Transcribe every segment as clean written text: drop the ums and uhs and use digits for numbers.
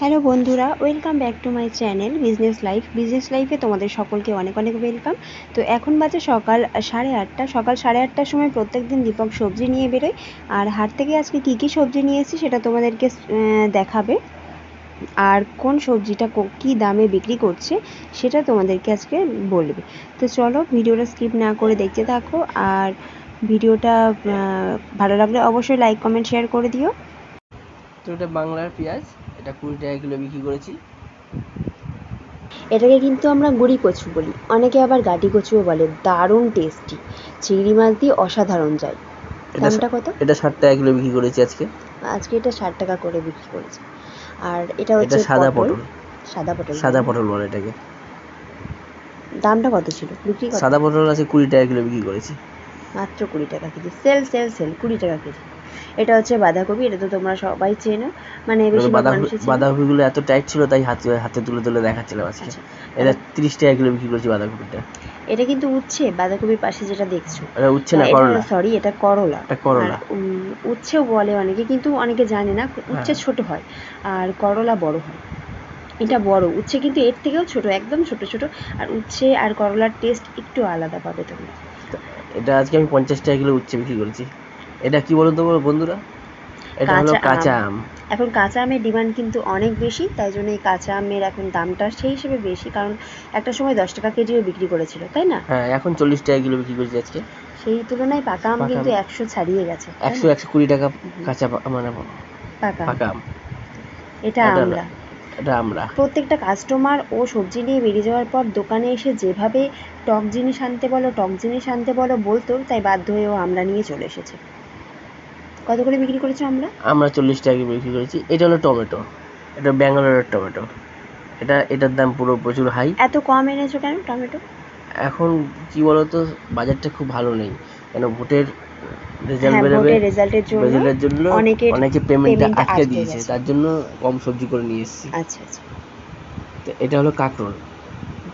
Hello বন্ধুরা, welcome back to my channel business লাইফে তোমাদের সকলকে অনেক অনেক ওয়েলকাম। তো এখন বাজে সকাল 8:30। সকাল 8:30টার সময় প্রত্যেক দিন দীপক সবজি নিয়ে বেরোয়, আর হাট থেকে আজকে কী কী সবজি নিয়ে এসেছি সেটা তোমাদেরকে দেখাবে, আর কোন সবজিটা কী দামে বিক্রি করছে সেটা তোমাদেরকে আজকে বলবে। তো চলো ভিডিওটা স্কিপ না করে দেখতে থাকো, আর ভিডিওটা ভালো লাগলে অবশ্যই লাইক কমেন্ট শেয়ার করে দিও। তো এটা বাংলার পেঁয়াজ, এটা 20 টাকা কিলো বিক্রি করেছি। এটাকে কিন্তু আমরা গুঁড়ি কচু বলি, অনেকে আবার গাটি কচুও বলে। দারুণ টেস্টি, চিংড়ি মাছ দিয়ে অসাধারণ যায়। দামটা কত? এটা 60 টাকা কিলো বিক্রি করেছি আজকে। এটা 60 টাকা করে বিক্রি করেছে। আর এটা হচ্ছে সাদা পটল, সাদা পটল বলে এটাকে। দামটা কত ছিল বিক্রি? সাদা পটল আছে 20 টাকা কিলো বিক্রি করেছি। মাত্র 20 টাকা কেজি। সেল 20 টাকা কেজি। এটা হচ্ছে বাঁধাকপি, এটা তো তোমরা সবাই চেনো, মানে বেশিরভাগ মানুষই চেনে। বাঁধাকপিগুলো এত টাইট ছিল তাই হাতে তুলে তুলে দেখাচ্ছিলাম আজকে। এটা 30 টাকা কিলো বিক্রি করেছি বাঁধাকপিটা। এটা কিন্তু উচ্ছে, বাঁধাকপির পাশে যেটা দেখছো এটা উচ্ছে না, করলা। সরি, এটা করলা। করলা। উচ্ছেও বলে অনেকে, কিন্তু অনেকে জানে না। উচ্ছে ছোট হয় আর করলা বড় হয়। এটা বড়, উচ্ছে কিন্তু এর থেকেও ছোট, একদম ছোট ছোট। আর উচ্ছে আর করলার টেস্ট একটু আলাদা পাবে তোমরা। এটা আজকে আমি 50 টাকা কিলো উচ্ছে বিক্রি করেছি। এটা কি বলো তো বন্ধুরা, এটা হলো কাঁচা আম। এখন কাঁচা আমের ডিমান্ড কিন্তু অনেক বেশি, তাই জন্য এই কাঁচা আমের এখন দামটা সেই হিসেবে বেশি, কারণ একটা সময় 10 টাকা কেজিও বিক্রি করেছিল, তাই না? হ্যাঁ, এখন 40 টাকা কিলো বিক্রি করেছি আজকে। সেই তুলনায় পাকা আম কিন্তু 100 ছাড়িয়ে গেছে। 120 টাকা কাঁচা মানে পাকা আম। এটা আমরা প্রত্যেকটা কাস্টমার ও সবজি নিয়ে বেরিয়ে যাওয়ার পর দোকানে এসে যেভাবে টক জিনিস আনতে বলো বলতো, তাই বাধ্য হয়েও আমরা নিয়ে চলে এসেছি। কত করে বিক্রি করেছো? আমরা 40 টাকা বিক্রি করেছি। এটা হলো টমেটো, এটা ব্যাঙ্গালোরের টমেটো। এটার দাম পুরো প্রচুর হাই। এত কম এনেছো কেন টমেটো? এখন কি বলতো, বাজারটা খুব ভালো নেই, কেন ভোটের রেজাল্টের জন্য অনেকে পেমেন্টটা আটকে দিয়েছে, তার জন্য কম সবজি করে নিয়ে এসেছি। আচ্ছা। তো এটা হলো কাঁকরোল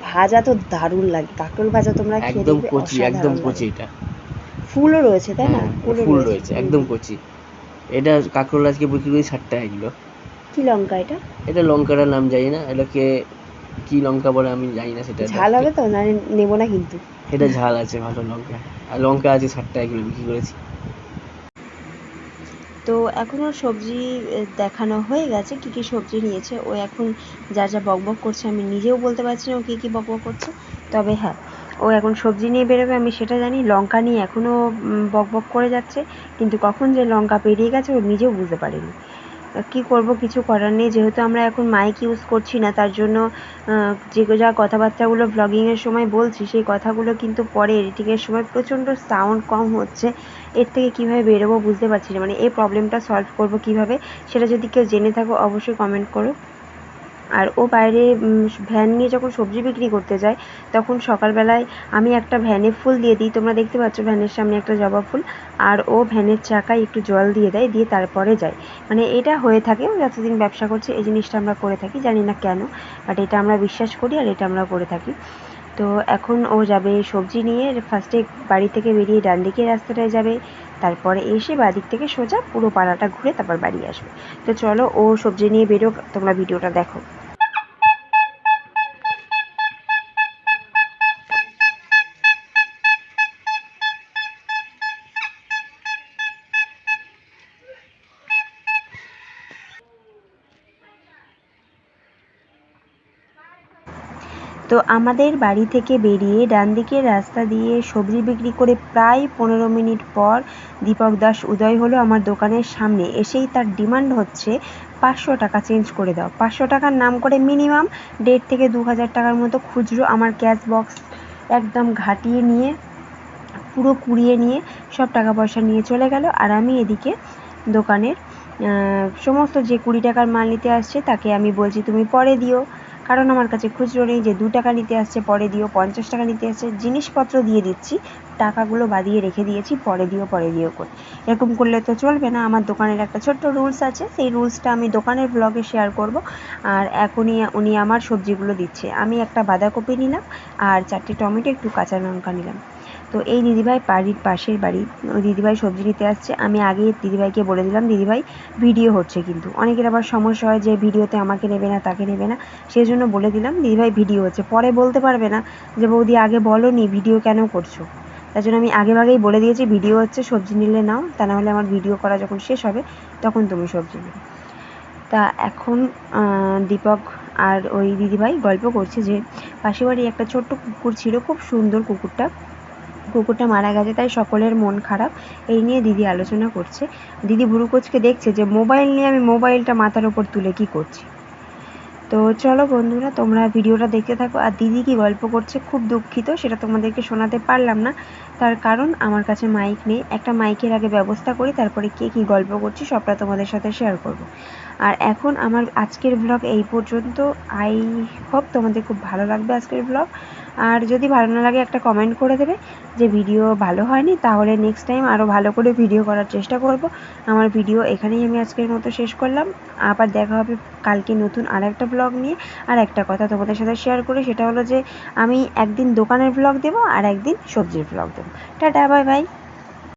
ভাজা, তো দারুণ লাগে কাঁকরোল ভাজা, তোমরা খেয়ে একদম দেখবে, কচি, একদম কচি। এটা ফুলও রয়েছে, তাই না? ফুল রয়েছে, একদম কচি। এটা কাঁকরোল আজকে বিক্রি করি 60 টাকা কিলো। কি লঙ্কা এটা? এটা লঙ্কাটার নাম জানি না, এটাকে কি লঙ্কা বলে আমি জানি না। সেটা ঝাল হবে তো, না নেবো না কিন্তু। এটা ঝাল আছে, ভালো লঙ্কা। আর লঙ্কা আছে 60 টাকা কিলো বিক্রি করেছি। তো এখনও সবজি দেখানো হয়ে গেছে, কী কী সবজি নিয়েছে। ও এখন যা যা বকবক করছে আমি নিজেও বলতে পারছি না ও কী কী বকবক করছে, তবে হ্যাঁ, ও এখন সবজি নিয়ে বেরোবে আমি সেটা জানি। লঙ্কা নিয়ে এখনও বকবক করে যাচ্ছে, কিন্তু কখন যে লঙ্কা পেরিয়ে গেছে ও নিজেও বুঝতে পারেনি। কী করব, কিছু করার নেই, যেহেতু আমরা এখন মাইক ইউজ করছি না, তার জন্য যে যা কথাবার্তাগুলো ব্লগিংয়ের সময় বলছি সেই কথাগুলো কিন্তু পরে এডিটিংয়ের সময় প্রচণ্ড সাউন্ড কম হচ্ছে। এর থেকে কীভাবে বেরোবো বুঝতে পারছি না, মানে এই প্রবলেমটা সলভ করব কীভাবে, সেটা যদি কেউ জেনে থাকো অবশ্যই কমেন্ট করো। আর ও বাইরে ভ্যান নিয়ে যখন সবজি বিক্রি করতে যায়, তখন সকালবেলায় আমি একটা ভ্যানে ফুল দিয়ে দিই, তোমরা দেখতে পাচ্ছ ভ্যানের সামনে একটা জবা ফুল, আর ও ভ্যানের চাকায় একটু জল দিয়ে দেয়, দিয়ে তারপরে যায়। মানে এটা হয়ে থাকে, যতদিন ব্যবসা করছে এই জিনিসটা আমরা করে থাকি, জানি না কেন, বাট এটা আমরা বিশ্বাস করি আর এটা আমরা করে থাকি। তো এখন ও যাবে সবজি নিয়ে, ফার্স্টে বাড়ি থেকে বেরিয়ে ডান দিকের রাস্তাটায় যাবে, তারপরে এসে বাদিক থেকে সোজা পুরো পাড়াটা ঘুরে তারপর বাড়ি আসবে। তো চলো ও সবজি নিয়ে বেরো, তোমরা ভিডিওটা দেখো। তো আমাদের বাড়ি থেকে বেরিয়ে ডান দিকের রাস্তা দিয়ে সবজি বিক্রি করে প্রায় 15 মিনিট পর দীপক দাস উদয় হলো আমার দোকানের সামনে। এসেই তার ডিমান্ড হচ্ছে 500 টাকা চেঞ্জ করে দাও। 500 টাকার নাম করে মিনিমাম 1.5 থেকে 2,000 টাকার মতো খুচরো আমার ক্যাশ বক্স একদম ঘাটিয়ে নিয়ে, পুরো কুড়িয়ে নিয়ে সব টাকা পয়সা নিয়ে চলে গেল। আর আমি এদিকে দোকানের সমস্ত যে 20 টাকার মাল নিতে আসছে তাকে আমি বলছি তুমি পরে দিও, কারণ আমার কাছে খুচরো নেই। যে 2 টাকা নিতে আসছে পরে দিও, 50 টাকা নিতে আসছে জিনিসপত্র দিয়ে দিচ্ছি, টাকাগুলো বাদিয়ে রেখে দিয়েছি পরে দিও করে। এরকম করলে তো চলবে না। আমার দোকানের একটা ছোট্ট রুলস আছে, সেই রুলসটা আমি দোকানের ব্লগে শেয়ার করব। আর এখনই উনি আমার সবজিগুলো দিচ্ছে, আমি একটা বাঁধাকপি নিলাম আর 4টে টমেটো, একটু কাঁচা লঙ্কা নিলাম। তো তো এই দিদিভাই বাড়ির পাশের বাড়ি, ওই দিদিভাই সবজি নিতে আসছে। আমি আগে দিদিভাইকে বলে দিলাম, দিদিভাই ভিডিও হচ্ছে, কিন্তু অনেকের আবার সমস্যা হয় যে ভিডিওতে আমাকে নেবে না, তাকে নেবে না, সেই জন্য বলে দিলাম দিদিভাই ভিডিও হচ্ছে। পরে বলতে পারবে না যে বৌদি আগে বলো নি ভিডিও কেন করছো, তার জন্য আমি আগেভাগেই বলে দিয়েছি ভিডিও হচ্ছে, সবজি নিলে নাও, তা নাহলে আমার ভিডিও করা যখন শেষ হবে তখন তুমি সবজি নেবে। তা এখন দীপক আর ওই দিদিভাই গল্প করছে যে পাশের বাড়ি একটা ছোট্ট কুকুর ছিল, খুব সুন্দর কুকুরটা মারা গেছে, তাই সকলের মন খারাপ। এই নিয়ে দিদি আলোচনা করছে। দিদি ভুরুকোচকে দেখছে যে মোবাইল নিয়ে আমি মোবাইলটা মাথার ওপর তুলে কি করছি। তো চলো বন্ধুরা, তোমরা ভিডিওটা দেখতে থাকো। আর দিদি কি গল্প করছে খুব দুঃখিত, সেটা তোমাদেরকে শোনাতে পারলাম না, তার কারণ আমার কাছে মাইক নেই। একটা মাইকের আগে ব্যবস্থা করি, তারপরে কে কী গল্প করছি সবটা তোমাদের সাথে শেয়ার করব। আর এখন আমার আজকের ব্লগ এই পর্যন্ত। আই হোপ তোমাদের খুব ভালো লাগবে আজকের ব্লগ। আর যদি ভালো না লাগে একটা কমেন্ট করে দেবে যে ভিডিও ভালো হয়নি, তাহলে নেক্সট টাইম আরও ভালো করে ভিডিও করার চেষ্টা করব। আমার ভিডিও এখানেই আমি আজকের মতো শেষ করলাম। আবার দেখা হবে কালকে নতুন আর একটা ব্লগ নিয়ে। আর একটা কথা তোমাদের সাথে শেয়ার করি, সেটা হলো যে আমি একদিন দোকানের ব্লগ দেবো আর একদিন সবজির ব্লগ দেবো। Tata, bye bye.